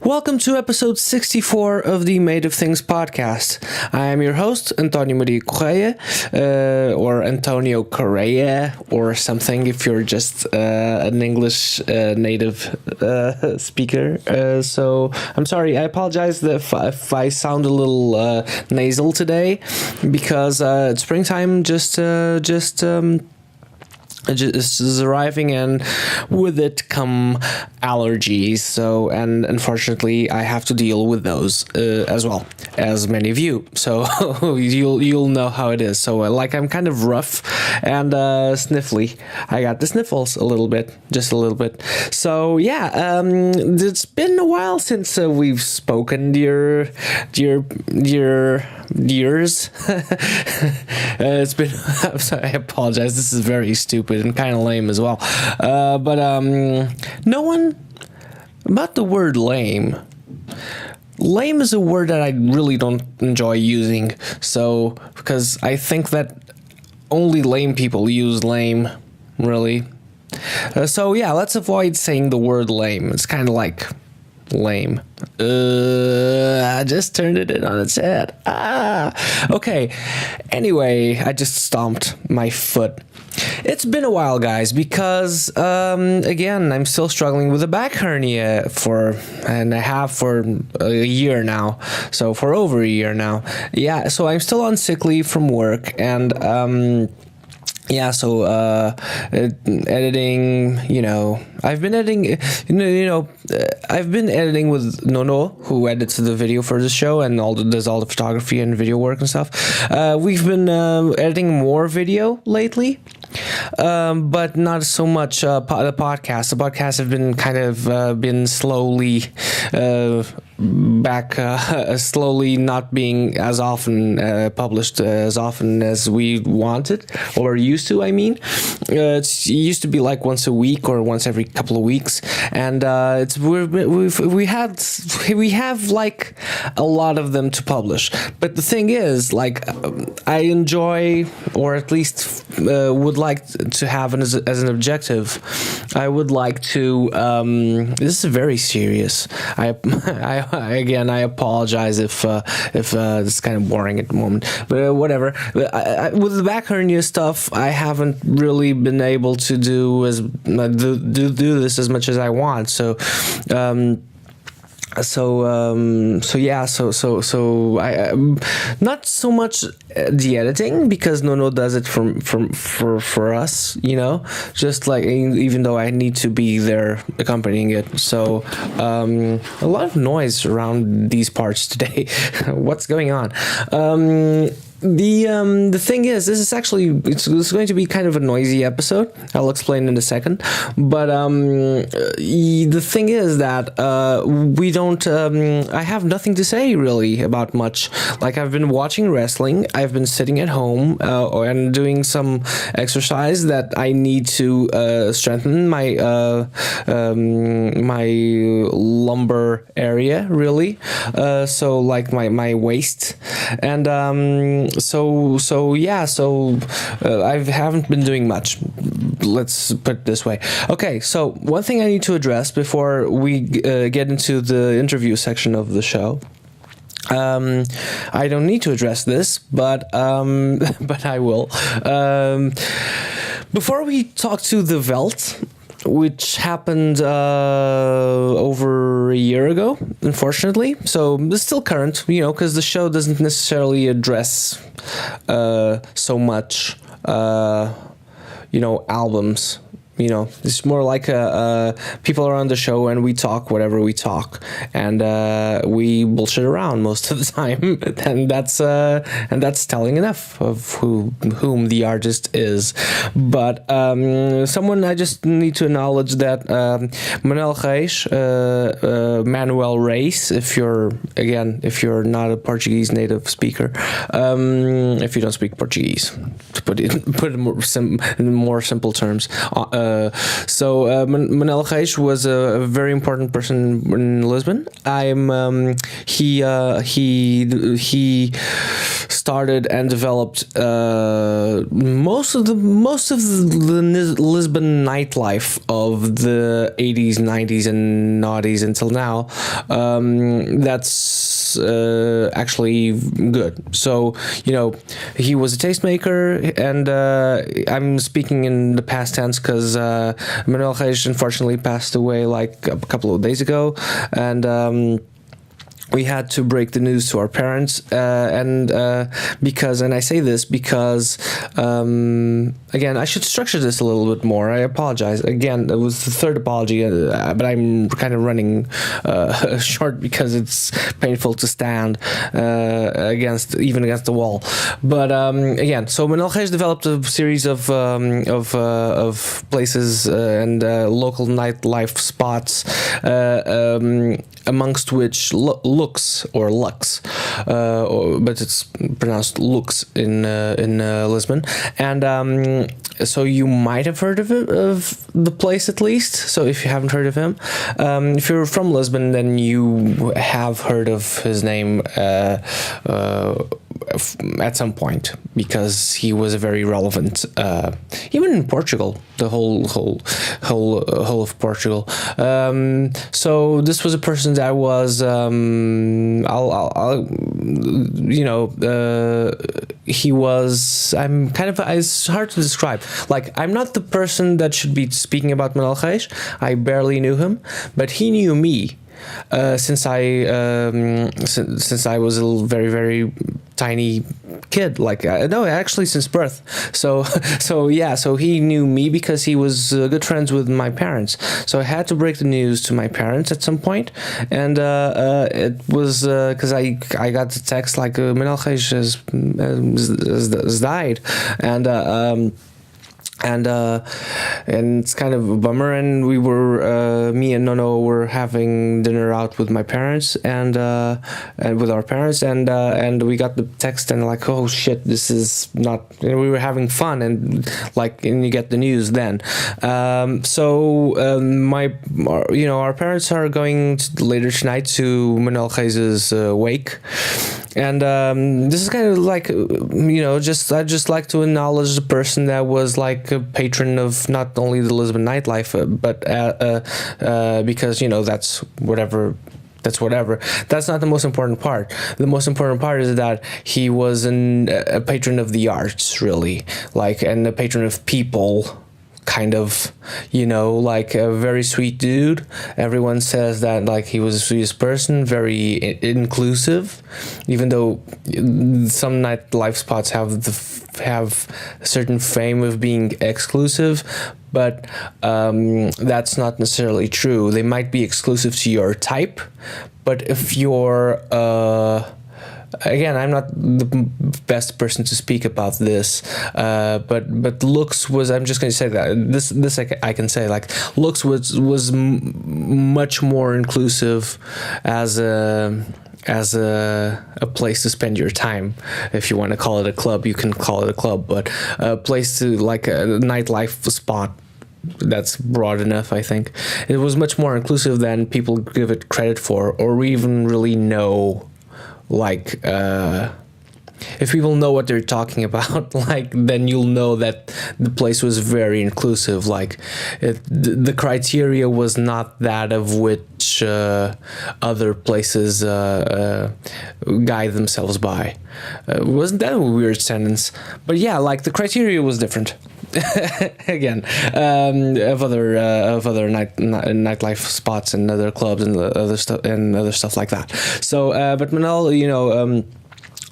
Welcome to episode 64 of the Made of Things podcast. I am your host, Antonio Maria Correia, or Antonio Correia, or something if you're just an English native speaker. So I'm sorry, I apologize if I sound a little nasal today, because it's springtime just is arriving, and with it come allergies. So, and unfortunately, I have to deal with those as well as many of you. So you'll know how it is. So like I'm kind of rough and sniffly. I got the sniffles a little bit, just a little bit. So yeah, it's been a while since we've spoken, dear years. It's been. I'm sorry, I apologize. This is very stupid and kind of lame as well. But no one about the word lame. Lame is a word that I really don't enjoy using. So because I think that only lame people use lame, really. So yeah, let's avoid saying the word lame. It's kind of like lame. I just turned it in on its head. Okay. Anyway, I just stomped my foot. It's been a while, guys, because again, I'm still struggling with a back hernia for a year now. So for over a year now. Yeah, so I'm still on sick leave from work, and yeah, so editing, I've been editing, I've been editing with Nono, who edits the video for the show and does all the photography and video work and stuff. We've been editing more video lately, but not so much the podcast. The podcasts have been kind of been slowly slowly not being as often published as often as we wanted or used to. I mean, it used to be like once a week or once every couple of weeks, and we have like a lot of them to publish. But the thing is, like, I enjoy, or at least would like to have as an objective. I would like to. This is very serious. I apologize if this is kind of boring at the moment, but whatever. With the back hernia stuff, I haven't really been able to do this as much as I want. So I not so much the editing, because Nono does it for us, just like, even though I need to be there accompanying it. So a lot of noise around these parts today. What's going on? The thing is, this is actually it's going to be kind of a noisy episode. I'll explain in a second. But the thing is that we don't. I have nothing to say really about much. Like, I've been watching wrestling. I've been sitting at home and doing some exercise that I need to strengthen my my lumbar area, really. So like my waist, and I haven't been doing much. Let's put it this way. Okay, so one thing I need to address before we get into the interview section of the show. I don't need to address this, but I will. Before we talk to the Veldt, which happened over a year ago, unfortunately. So it's still current, because the show doesn't necessarily address so much, albums. It's more like people are on the show and we talk whatever we talk, and we bullshit around most of the time, and that's telling enough of whom the artist is. But someone I just need to acknowledge that Manuel Reis, if you're not a Portuguese native speaker, if you don't speak Portuguese, to put it in more simple terms. Manuel Reis was a very important person in Lisbon. He started and developed most of the Lisbon nightlife of the 80s, 90s, and noughties until now. That's actually good. So, he was a tastemaker, and I'm speaking in the past tense because Manuel Reis unfortunately passed away like a couple of days ago, and we had to break the news to our parents, and I say this because, again, I should structure this a little bit more. I apologize. Again, it was the third apology, but I'm kind of running short because it's painful to stand against the wall. But again, so Manuel Reis developed a series of places and local nightlife spots, amongst which Lux, but it's pronounced Lux in Lisbon, and so you might have heard of the place at least. So if you haven't heard of him, if you're from Lisbon, then you have heard of his name at some point, because he was a very relevant, even in Portugal, the whole of Portugal. So this was a person that was, he was. It's hard to describe. Like, I'm not the person that should be speaking about Manuel Reis. I barely knew him, but he knew me. Since I was a very, very tiny kid, actually since birth. So he knew me because he was good friends with my parents. So I had to break the news to my parents at some point, and it was because I got the text like Manuel Reis has died, and it's kind of a bummer. And we were, me and Nono were having dinner out with my parents and with our parents, and we got the text and like, oh shit, this is not. We were having fun, and you get the news then. Our parents are going later tonight to Manuel Reis's wake. And this is kind of like, I just like to acknowledge the person that was like a patron of not only the Lisbon nightlife, but because that's whatever. That's whatever. That's not the most important part. The most important part is that he was a patron of the arts, really, and a patron of people. Kind of, like a very sweet dude. Everyone says that he was the sweetest person, very inclusive, even though some nightlife spots have a certain fame of being exclusive, but that's not necessarily true. They might be exclusive to your type, but if you're again, I'm not the best person to speak about this, but Lux was. I'm just going to say that this I can say, Lux was much more inclusive as a place to spend your time. If you want to call it a club, you can call it a club, but a place to a nightlife spot. That's broad enough, I think. It was much more inclusive than people give it credit for, or even really know. If people know what they're talking about, then you'll know that the place was very inclusive. The criteria was not that of which other places guide themselves by. Wasn't that a weird sentence? But yeah, the criteria was different. Again, of other nightlife spots and other clubs and other stuff like that. So, but Manuel,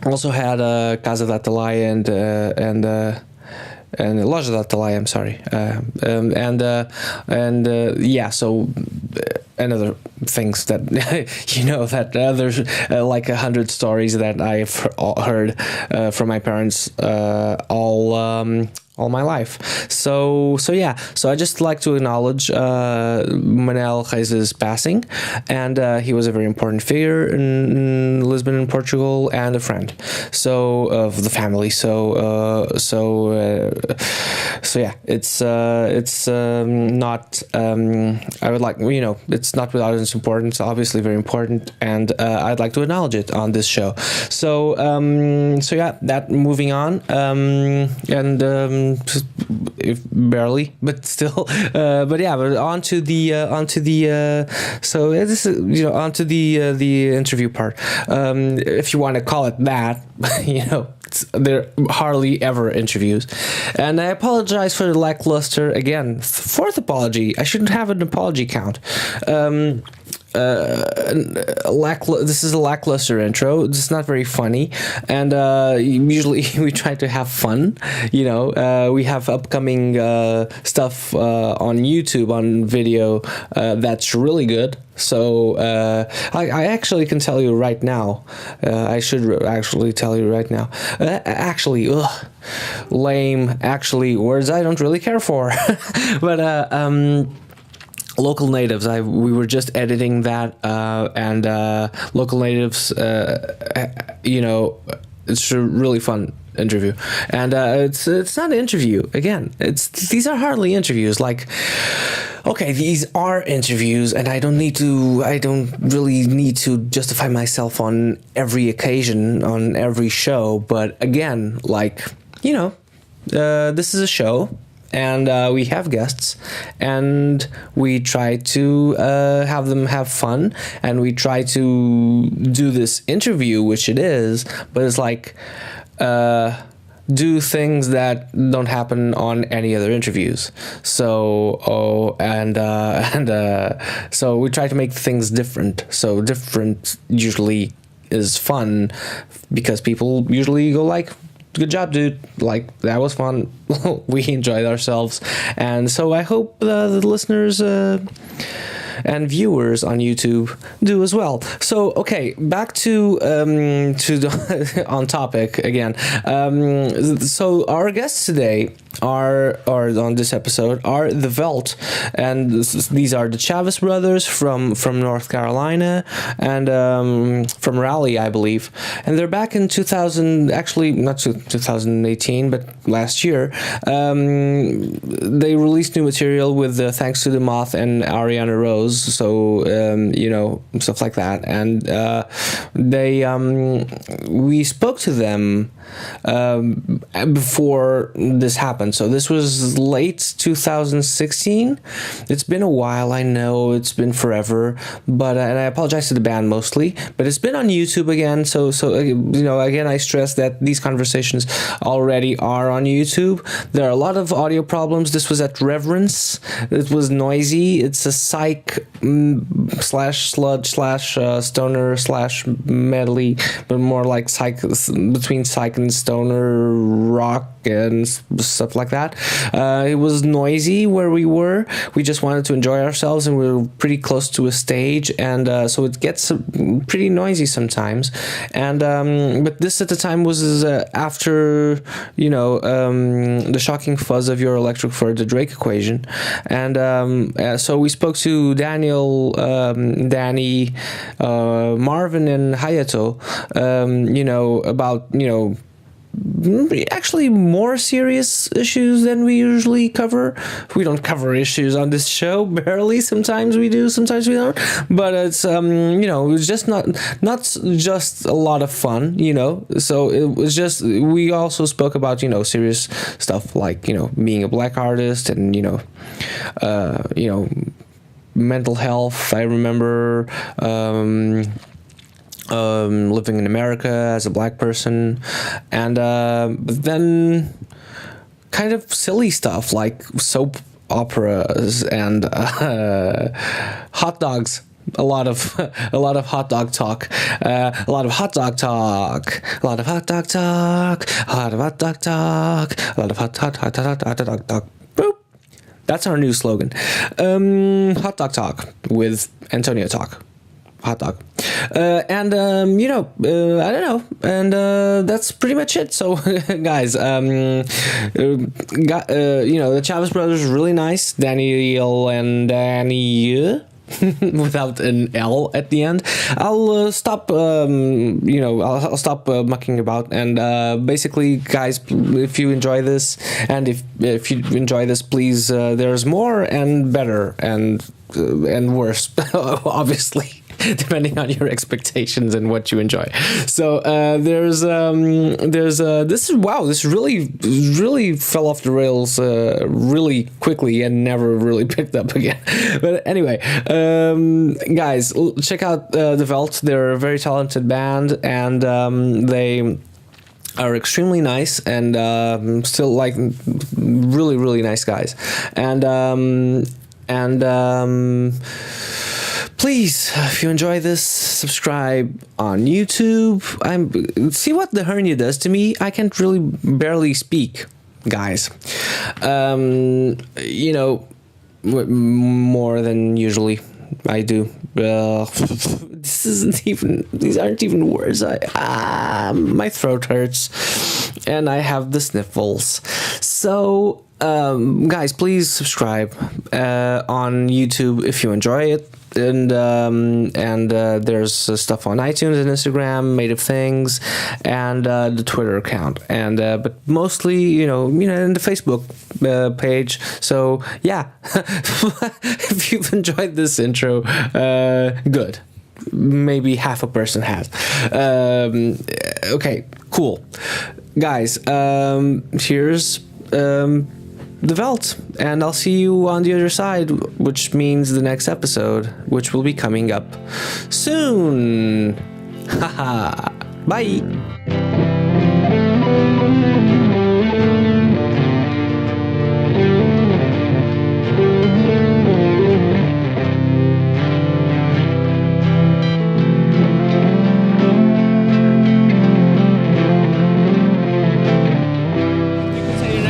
also had Casa da Atalaia and Loja da Atalaia, I'm sorry, so and other things that that there's 100 stories that I've heard from my parents, all all my life. So yeah. So I just like to acknowledge Manuel Reis' passing, and he was a very important figure in Lisbon and Portugal, and a friend. So of the family. So yeah. It's not. I would like, it's not without its importance. Obviously, very important, and I'd like to acknowledge it on this show. So yeah. That moving on. If barely, but still, but on to the so this is on to the interview part, if you want to call it that. They're hardly ever interviews, and I apologize for the lackluster again. Fourth apology. I shouldn't have an apology count. This is a lackluster intro. It's not very funny, and usually we try to have fun. We have upcoming stuff on YouTube on video that's really good. So I actually can tell you right now. I should actually tell you right now. Lame. Actually, words I don't really care for, but Local Natives. We were just editing that, and Local Natives. It's a really fun interview, and it's not an interview. Again, these are hardly interviews. Like, okay, these are interviews, and I don't really need to justify myself on every occasion, on every show. But again, this is a show. And we have guests, and we try to have them have fun, and we try to do this interview, which it is, but it's like do things that don't happen on any other interviews. So so we try to make things different. So different usually is fun, because people usually go like, good job, dude. Like, that was fun. We enjoyed ourselves. And so I hope the listeners and viewers on YouTube do as well. So, okay, back to the on topic again. So our guests today or on this episode are the Veldt, and these are the Chavez brothers from North Carolina, and from Raleigh, I believe, and they're back in 2000, actually not 2018, but last year. They released new material with Thanks to the Moth and Ariana Rose, so stuff like that, and we spoke to them before this happened. So this was late 2016. It's been a while, I know, it's been forever, but and I apologize to the band mostly, but it's been on YouTube again. So again, I stress that these conversations already are on YouTube. There are a lot of audio problems. This was at Reverence. It was noisy. It's a psych slash sludge slash stoner slash medley, but more like psych, between psych and stoner rock and stuff like that. It was noisy where we were. We just wanted to enjoy ourselves, and we were pretty close to a stage, and so it gets pretty noisy sometimes. And but this at the time was after the shocking fuzz of Your Electric for the Drake Equation, and so we spoke to Daniel, Danny, Marvin, and Hayato, about actually more serious issues than we usually cover. We don't cover issues on this show, barely. Sometimes we do, sometimes we don't, but it's it's just not just a lot of fun, so it was just, we also spoke about serious stuff like being a black artist, and mental health. I remember living in America as a black person, and but then kind of silly stuff like soap operas and hot dogs. A lot of hot dog talk, a lot of hot dog talk, a lot of hot dog talk, a lot of hot dog talk, a lot of hot dog talk. Boop. That's our new slogan. Hot dog talk with Antonio Talk. hot dog. And I don't know, and that's pretty much it. So guys, the Chavez brothers are really nice. Daniel and Danny without an L at the end. I'll stop I'll stop mucking about, and basically, guys, if you enjoy this, and if you enjoy this, please, there's more and better and worse, obviously, depending on your expectations and what you enjoy. So this really fell off the rails really quickly and never really picked up again. But anyway, guys, check out the Veldt. They're a very talented band, and they are extremely nice, and still like really, really nice guys. And please, if you enjoy this, subscribe on YouTube. See what the hernia does to me. I can't really barely speak, guys. More than usually I do. These aren't even words. My throat hurts, and I have the sniffles. So, guys, please subscribe on YouTube if you enjoy it. And there's stuff on iTunes and Instagram, Made of Things, and the Twitter account, and but mostly in the Facebook page. So yeah, if you've enjoyed this intro, good. Maybe half a person has. Okay, cool, guys. Here's the Veldt, and I'll see you on the other side, which means the next episode, which will be coming up soon. Haha. Bye.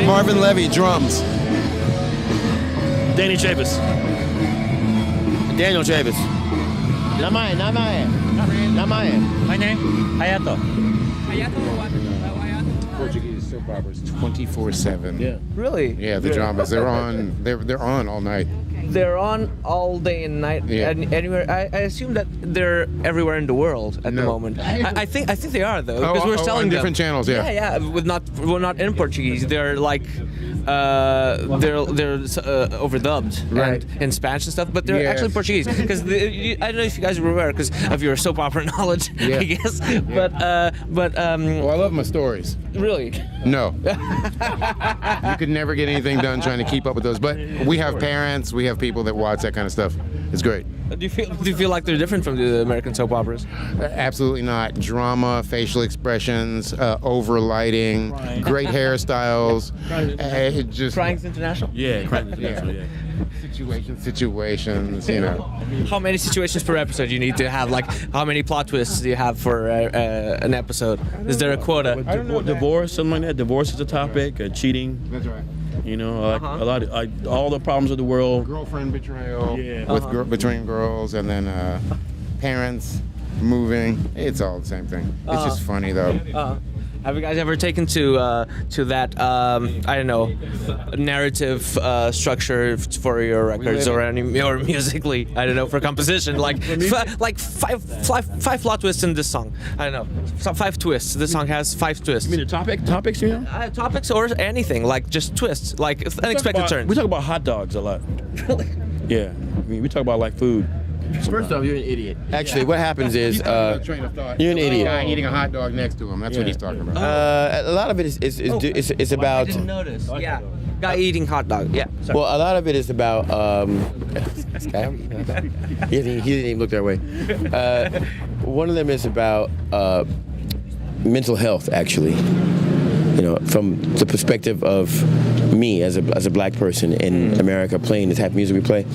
Marvin Levy, drums. Danny Chavis. Daniel Chavis. Not mine. My name? Hayato. Portuguese soap operas 24/7. Yeah. Really? Yeah, the dramas. They're on. They're on all night. They're on all day and night, Yeah. and anywhere. I assume that they're everywhere in the world at the No. moment. I think they are though, because we're selling on them. different channels. Yeah. Yeah. We're not in Portuguese. They're like they're overdubbed, Right. and in Spanish and stuff, but they're Yes. actually Portuguese. Because I don't know if you guys were aware, because of your soap opera knowledge, Yeah. I guess. But Well, I love my stories. really, No. You could never get anything done trying to keep up with those. But we have parents, we have people that watch that kind of stuff. It's great. do you feel like they're different from the American soap operas? Absolutely not. Drama, facial expressions, over lighting, great hairstyles. It just Crying's International. Yeah, situations. How many situations per episode do you need to have? Like, how many plot twists do you have for an episode? Is there a quota? I don't know. Divorce, something like that. Divorce is a topic. Cheating. That's right. A lot of all the problems of the world. Girlfriend betrayal Yeah. with between girls, and then parents moving. It's all the same thing. It's just funny though. Have you guys ever taken to that I don't know, narrative structure for your records or musically? I don't know, for composition, like five plot twists in this song. I don't know, 5 twists. This song has 5 twists. You mean the topics, you know? Topics or anything, like just twists, like unexpected turns. We talk about hot dogs a lot. Really? Yeah. I mean, we talk about like food. First off, you're an idiot. Actually, what happens is Train of thought. you're an idiot. Guy eating a hot dog next to him. That's what he's talking about. A lot of it is about. I didn't notice. Yeah, guy eating hot dog. Yeah. Sorry. Well, a lot of it is about. This guy, he didn't even look that way. One of them is about mental health, actually. From the perspective of me as a black person in America playing the type of music we play,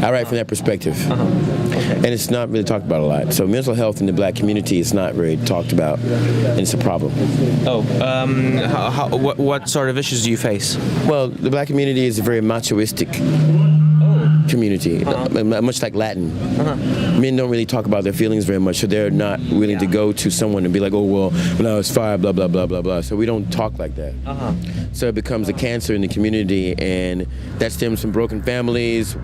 I write from that perspective. And it's not really talked about a lot. So mental health in the black community is not very talked about, and it's a problem. What sort of issues do you face? Well, the black community is very machoistic. community, much like Latin. Men don't really talk about their feelings very much, so they're not willing to go to someone and be like, oh, well, when I was 5, blah, blah, blah, blah, blah. So we don't talk like that. So it becomes a cancer in the community, and that stems from broken families,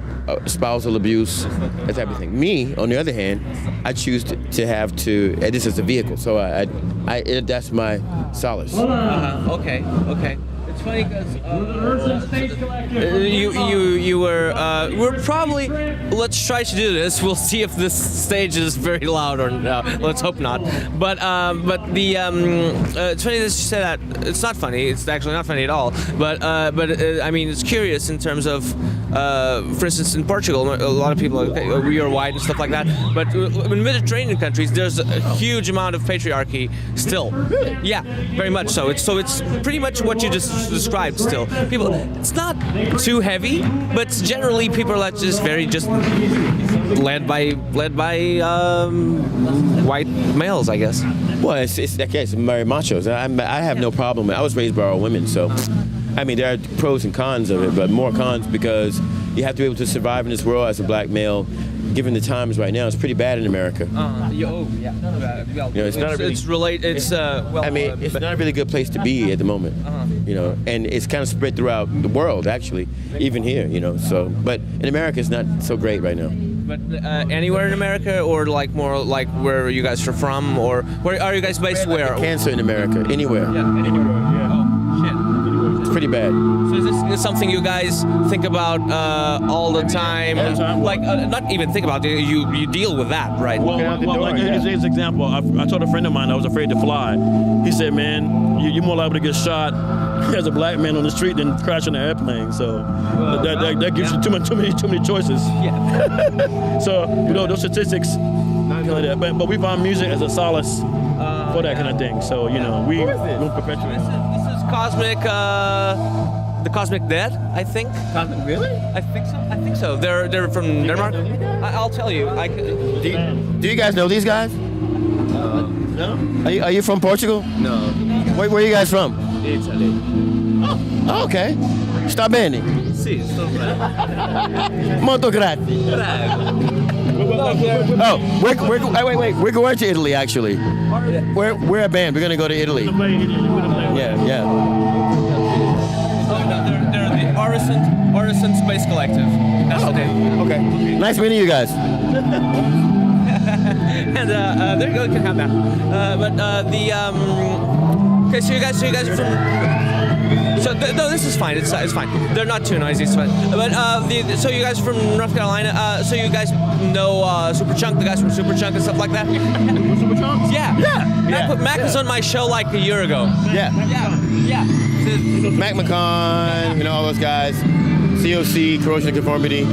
spousal abuse, that type of thing. Me, on the other hand, I choose to have to, this is a vehicle, so that's my solace. Okay. It's funny because we're probably. Let's try to do this. We'll see if this stage is very loud or no. Let's hope not. But it's funny that you say that. It's not funny. It's actually not funny at all. But I mean, it's curious in terms of, for instance, in Portugal, a lot of people are, okay, we are white and stuff like that. But in Mediterranean countries, there's a huge amount of patriarchy still. Yeah, very much so. It's pretty much what you just described still. People, it's not too heavy, but generally people are just led by white males, I guess. Well, it's very machos. I have no problem. I was raised by all women, so I mean there are pros and cons of it, but more cons because you have to be able to survive in this world as a black male. Given the times right now, it's pretty bad in America. It's not it's not a really good place to be at the moment. And it's kind of spread throughout the world, actually, even here. So, but in America, it's not so great right now. But anywhere in America, or like more like where you guys are from, or where are you guys based? Where? Cancer in America, anywhere. Yeah, anywhere. Yeah. Oh shit. It's pretty bad. So is this something you guys think about all the time? All the time. Like, not even think about it, you deal with that, right? Well, like here's an example. I told a friend of mine I was afraid to fly. He said, man, you're more liable to get shot as a black man on the street than crash on an airplane. So that gives you too many choices. Yeah. So, those statistics, like that. But we found music as a solace for that kind of thing. So, we don't perpetuate. This is Cosmic, the Cosmic Dead, I think. Cosmic, really? I think so. They're from Denmark. I'll tell you. Do you guys know these guys? No. Are you from Portugal? No. Where are you guys from? Italy. Oh, okay. Sta bene. Sì, sto bene. Molto grazie. Oh, wait. We're going to Italy, actually. We're a band. We're going to go to Italy. Yeah. They're the Orison Space Collective. That's the name. Okay. Nice meeting you guys. And there you go. You can have that. Okay, so you guys are from. So no, this is fine. It's fine. They're not too noisy. It's fine. But so you guys are from North Carolina. So you guys know Superchunk, the guys from Superchunk and stuff like that. Superchunk? Yeah. Mac was on my show like a year ago. Yeah. Mac McCon, all those guys. COC, Corrosion of Conformity.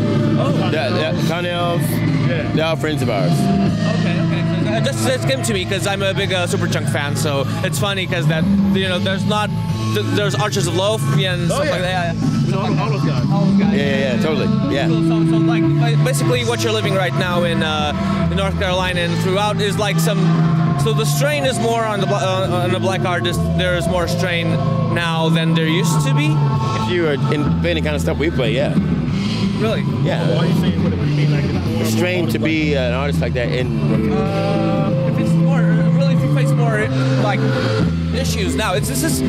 Connells. Yeah. They're all friends of ours. Okay. Just came to me because I'm a big Superchunk fan, so it's funny because there's Archers of Loaf and stuff like that. All those guys. Yeah, totally. Yeah. So like basically what you're living right now in North Carolina and throughout is like some. So the strain is more on the black artist. There's more strain now than there used to be. If you are playing the kind of stuff we play, yeah. Really? Yeah. Why are you saying what it would mean like it's Strain to be an artist like that in. If it's more really, if you face more like issues now, this is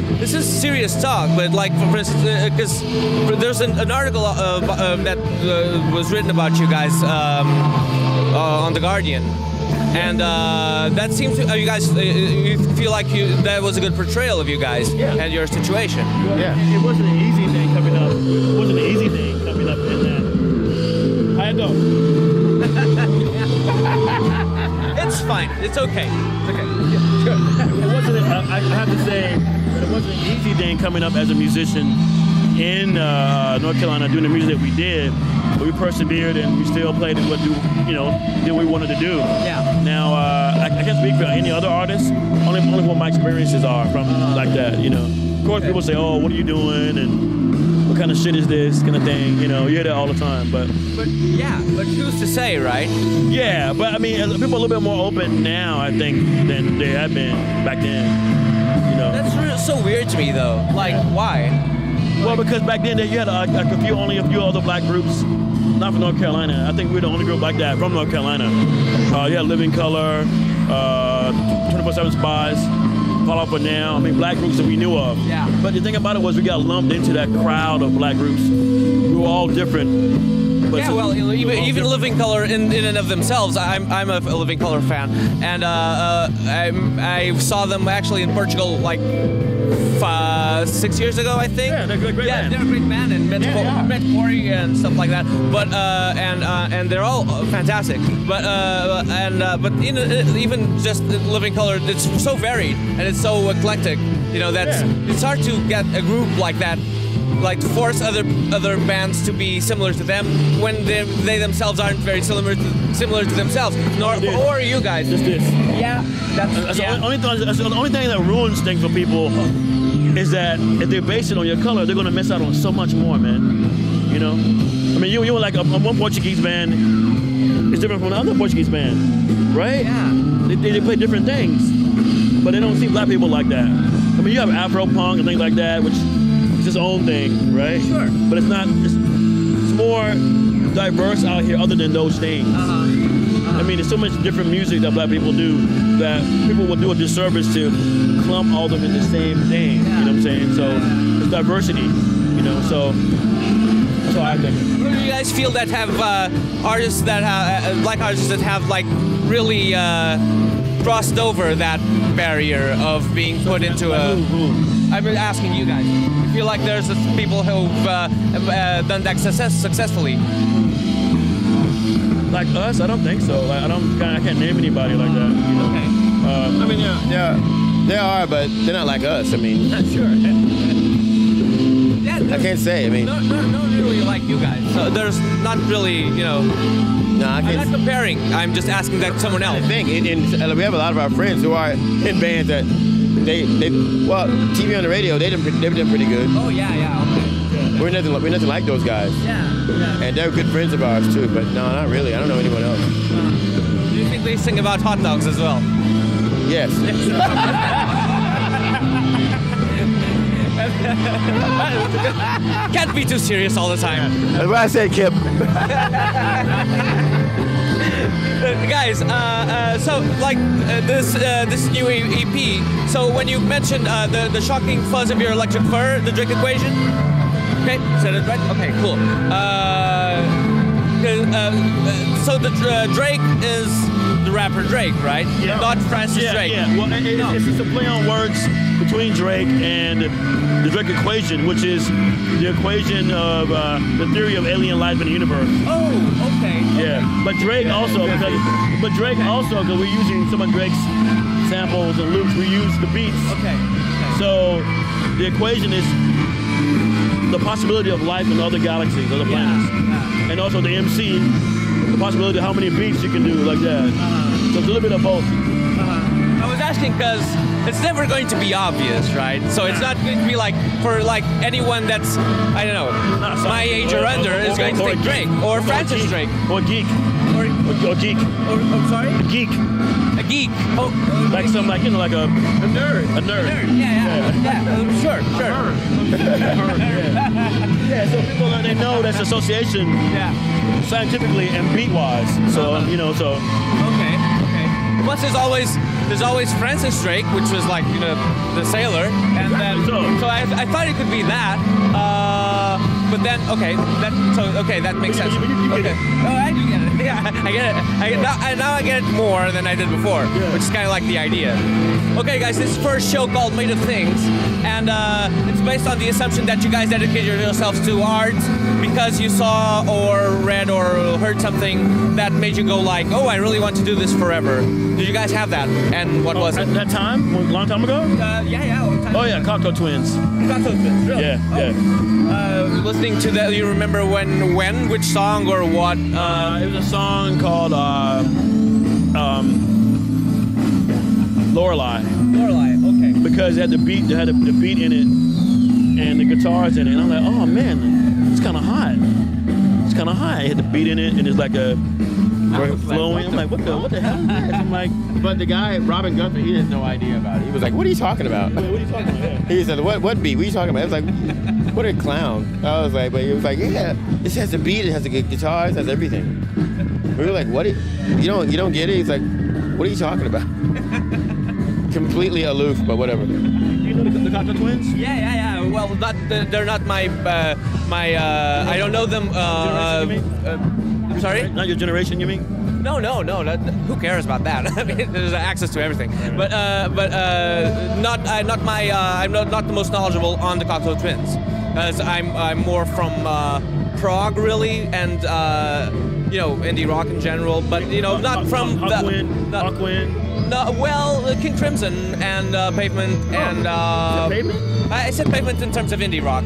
serious talk. But like for instance, because there's an article that was written about you guys on The Guardian. And that seems to you guys. You feel like that was a good portrayal of you guys and your situation. Yeah, it wasn't an easy thing coming up. It wasn't an easy thing coming up in that. I know. It's fine. It's okay. It's okay. It wasn't. I have to say, it wasn't an easy thing coming up as a musician in North Carolina doing the music that we did. But we persevered and we still played what did we wanted to do. Yeah. Now I can't speak for any other artists. Only what my experiences are from like that. Of course, people say, "Oh, what are you doing?" and "What kind of shit is this?" kind of thing. You hear that all the time. But who's to say, right? Yeah, but I mean, people are a little bit more open now, I think, than they had been back then. That's so weird to me, though. Like, why? Well, because back then you had only a few other black groups not from North Carolina. I think we're the only group like that from North Carolina. Yeah, Living Color, 24/7 Spies, Fall Out for Now. I mean, black groups that we knew of. Yeah. But the thing about it was we got lumped into that crowd of black groups. We were all different. But Yeah, well, even Living Color in and of themselves, I'm a Living Color fan, and I saw them actually in Portugal like 6 years ago, I think. Yeah, they're a great band. They're a great band, and met Correia and stuff like that. But and they're all fantastic. But even just Living Color, it's so varied and it's so eclectic. You know, it's hard to get a group like that. Like to force other bands to be similar to them when they themselves aren't very similar to themselves. Or you guys. Just this. Yeah, that's The only thing that ruins things for people is that if they base it on your color, they're gonna miss out on so much more, man. You know, I mean, you were like one Portuguese band is different from another Portuguese band, right? Yeah. They play different things, but they don't see black people like that. I mean, you have Afro punk and things like that, which is its own thing, right? Sure. But it's not. It's more diverse out here, other than those things. I mean, there's so much different music that black people do that people would do a disservice to clump all of them in the same thing. You know what I'm saying? So it's diversity. You know, so that's how I think. Do you guys feel that have artists that black artists that have like really crossed over that barrier of being put into a? I've been asking you guys. I feel like there's people who've done that successfully. Like us, I don't think so. Like, I can't name anybody like that. You know? Okay. I mean, there are, but they're not like us. I mean, Sure. Yeah, I can't say. I mean, no, really like you guys. So there's not really, you know. no, I I'm not can't. comparing. I'm just asking that to someone I else. think, and we have a lot of our friends who are in bands that well, TV on the radio, they've done pretty good. Oh yeah, okay. We're nothing like those guys, Yeah. and they're good friends of ours too. But no, not really. I don't know anyone else. Do you think they sing about hot dogs as well? Yes. Can't be too serious all the time. That's what I said, Kip. Guys, so like this new EP. So when you mentioned the shocking fuzz of your electric fur, the Drake equation. Okay, said it right. Okay, cool. So the Drake is the rapper Drake, right? Yeah. Not Francis Drake. Yeah. Well, it's just a play on words between Drake and the Drake equation, which is the equation of the theory of alien life in the universe. Oh, okay. Yeah, but Drake also, because we're using some of Drake's samples and loops, we use the beats. Okay. So the equation is the possibility of life in other galaxies, other planets, and also the MC, the possibility of how many beats you can do like that. So it's a little bit of both. I was asking because it's never going to be obvious, right? So it's not going to be like for like anyone that's, I don't know, my age or under is going to think Drake or Francis Drake Or geek. or Geek. sorry, A geek. a geek. Oh, Like some, like, you know, like a nerd. A nerd. Yeah. Sure. Yeah, so people, they know that's association Yeah. scientifically and beat-wise. So, you know, so. Okay. Plus, there's always Francis Drake, which was like, you know, the sailor, and then so I thought it could be that. But then that makes sense. You get Okay. it. Oh, I do get it. Yeah, I get it. Now I get it more than I did before, which is kind of like the idea. Okay, guys, this is first show called Made of Things, and it's based on the assumption that you guys dedicated yourselves to art because you saw or read or heard something that made you go like, oh, I really want to do this forever. Did you guys have that? And what was it? At that time? A long time ago? Yeah, long time. Oh, yeah, Cocteau Twins. Cocteau Twins, really? Yeah. Listening to that, you remember which song or what? It was a song called Lorelei. Lorelei, okay. Because it had the beat in it and the guitars in it. And I'm like, oh man, it's kind of hot. It had the beat in it, and it's like a flowing. I'm like, what the hell is this? I'm like, But the guy, Robin Guthrie, he had no idea about it. He was like, what are you talking about? what are you talking about? He said, what beat? What are you talking about? I was like, what a clown. I was like, but he was like, yeah, this has a beat, it has a good guitar, it has everything. We were like, what? You don't get it? He's like, what are you talking about? Completely aloof, but whatever. You know the Cocktail Twins? Yeah. Well, they're not my I don't know them. Generation, you mean? I'm sorry. Not your generation, you mean? No. Who cares about that? I mean, there's access to everything. But not my. I'm not the most knowledgeable on the Cocktail Twins, because I'm more from prog really, and indie rock in general. But not from Hawkwind. No, well, King Crimson and Pavement and. Pavement? I said Pavement in terms of indie rock.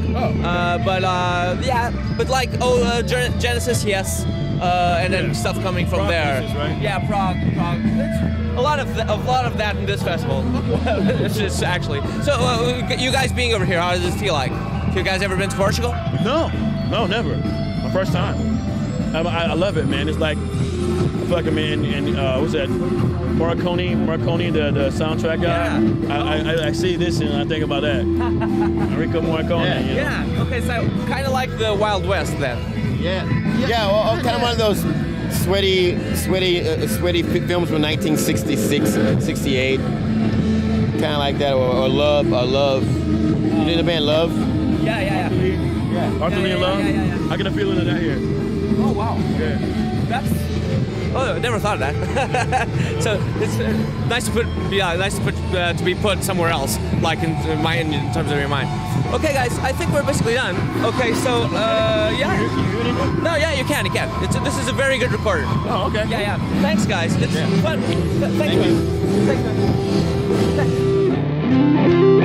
But like Genesis, yes. And then stuff coming from Prog there. pieces, right? Yeah, prog. There's a lot of that in this festival. It's just actually. So you guys being over here, how does it feel like? You guys ever been to Portugal? No, never. My first time. I love it, man. It's like I feel like I'm in what's that? Morricone, the soundtrack guy. Yeah. I see this and I think about that. Enrico Morricone. Yeah. Okay, so kind of like the Wild West then. Yeah, well, kind of one of those sweaty films from 1966, 68. Kind of like that, or Love. You know the band Love? Yeah. Arthur Lee and Love? Yeah. I get a feeling of that here. Oh wow. Yeah. That's. Oh, I never thought of that. So it's nice to be put somewhere else, like in terms of your mind. Okay, guys, I think we're basically done. Okay, so yeah. No, yeah, you can. This is a very good recording. Oh, okay. Yeah. Thanks, guys. It's fun. Thank you. Thanks, man. Thanks.